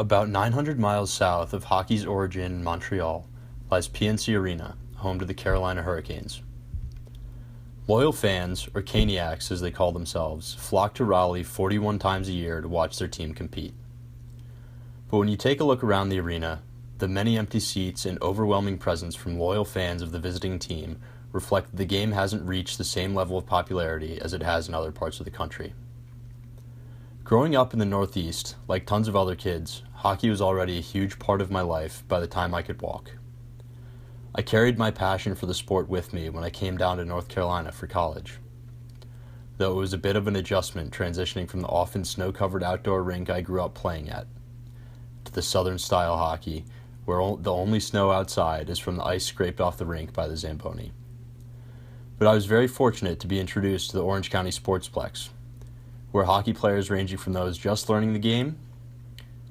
About 900 miles south of hockey's origin in Montreal lies PNC Arena, home to the Carolina Hurricanes. Loyal fans, or Caniacs as they call themselves, flock to Raleigh 41 times a year to watch their team compete. But when you take a look around the arena, the many empty seats and overwhelming presence from loyal fans of the visiting team reflect that the game hasn't reached the same level of popularity as it has in other parts of the country. Growing up in the Northeast, like tons of other kids, hockey was already a huge part of my life by the time I could walk. I carried my passion for the sport with me when I came down to North Carolina for college. Though it was a bit of an adjustment transitioning from the often snow-covered outdoor rink I grew up playing at, to the Southern-style hockey, where the only snow outside is from the ice scraped off the rink by the Zamboni. But I was very fortunate to be introduced to the Orange County Sportsplex, where hockey players ranging from those just learning the game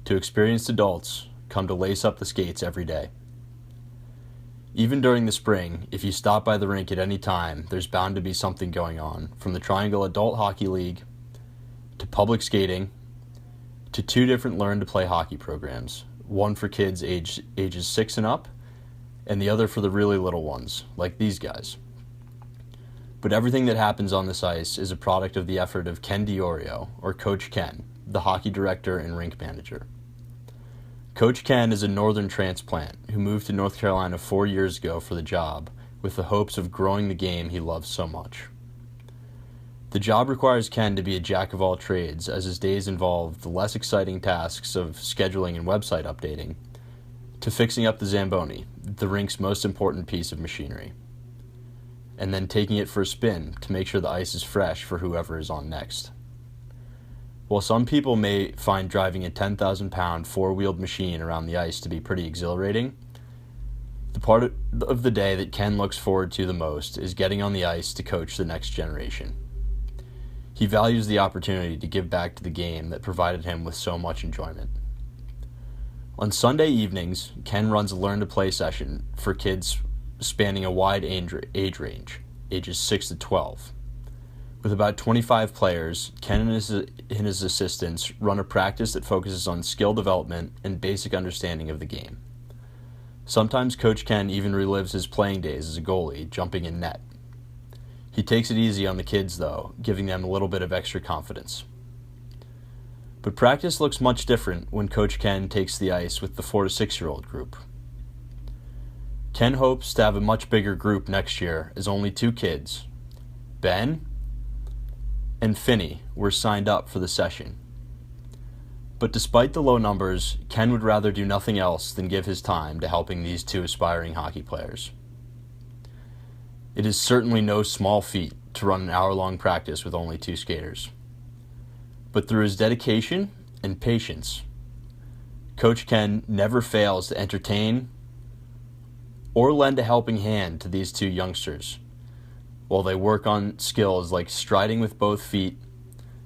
to experienced adults come to lace up the skates every day. Even during the spring, if you stop by the rink at any time, there's bound to be something going on, from the Triangle Adult Hockey League to public skating to 2 different learn-to-play hockey programs, one for kids ages 6 and up, and the other for the really little ones, like these guys. But everything that happens on this ice is a product of the effort of Ken Diorio, or Coach Ken, the hockey director and rink manager. Coach Ken is a northern transplant who moved to North Carolina 4 years ago for the job, with the hopes of growing the game he loves so much. The job requires Ken to be a jack of all trades, as his days involve the less exciting tasks of scheduling and website updating, to fixing up the Zamboni, the rink's most important piece of machinery, and then taking it for a spin to make sure the ice is fresh for whoever is on next. While some people may find driving a 10,000-pound four-wheeled machine around the ice to be pretty exhilarating, the part of the day that Ken looks forward to the most is getting on the ice to coach the next generation. He values the opportunity to give back to the game that provided him with so much enjoyment. On Sunday evenings, Ken runs a learn-to-play session for kids spanning a wide age range, ages 6 to 12. With about 25 players, Ken and his assistants run a practice that focuses on skill development and basic understanding of the game. Sometimes Coach Ken even relives his playing days as a goalie, jumping in net. He takes it easy on the kids, though, giving them a little bit of extra confidence. But practice looks much different when Coach Ken takes the ice with the 4 to 6-year-old group. Ken hopes to have a much bigger group next year, as only 2 kids, Ben and Finney, were signed up for the session. But despite the low numbers, Ken would rather do nothing else than give his time to helping these 2 aspiring hockey players. It is certainly no small feat to run an hour-long practice with only 2 skaters. But through his dedication and patience, Coach Ken never fails to entertain or lend a helping hand to these 2 youngsters while they work on skills like striding with both feet,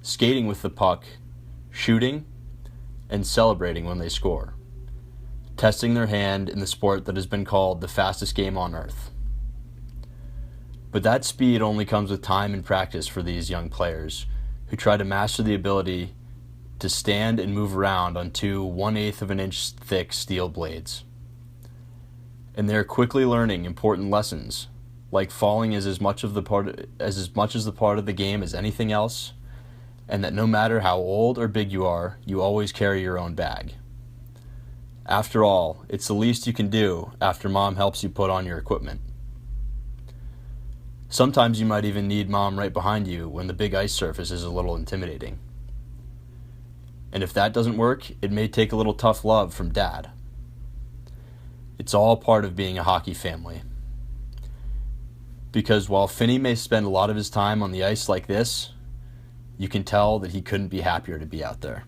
skating with the puck, shooting, and celebrating when they score, testing their hand in the sport that has been called the fastest game on earth. But that speed only comes with time and practice for these young players who try to master the ability to stand and move around on 2 1/8 of an inch thick steel blades. And they are quickly learning important lessons, like falling is as much as the part of the game as anything else, and that no matter how old or big you are, you always carry your own bag. After all, it's the least you can do after Mom helps you put on your equipment. Sometimes you might even need Mom right behind you when the big ice surface is a little intimidating. And if that doesn't work, it may take a little tough love from Dad. It's all part of being a hockey family. Because while Finney may spend a lot of his time on the ice like this, you can tell that he couldn't be happier to be out there.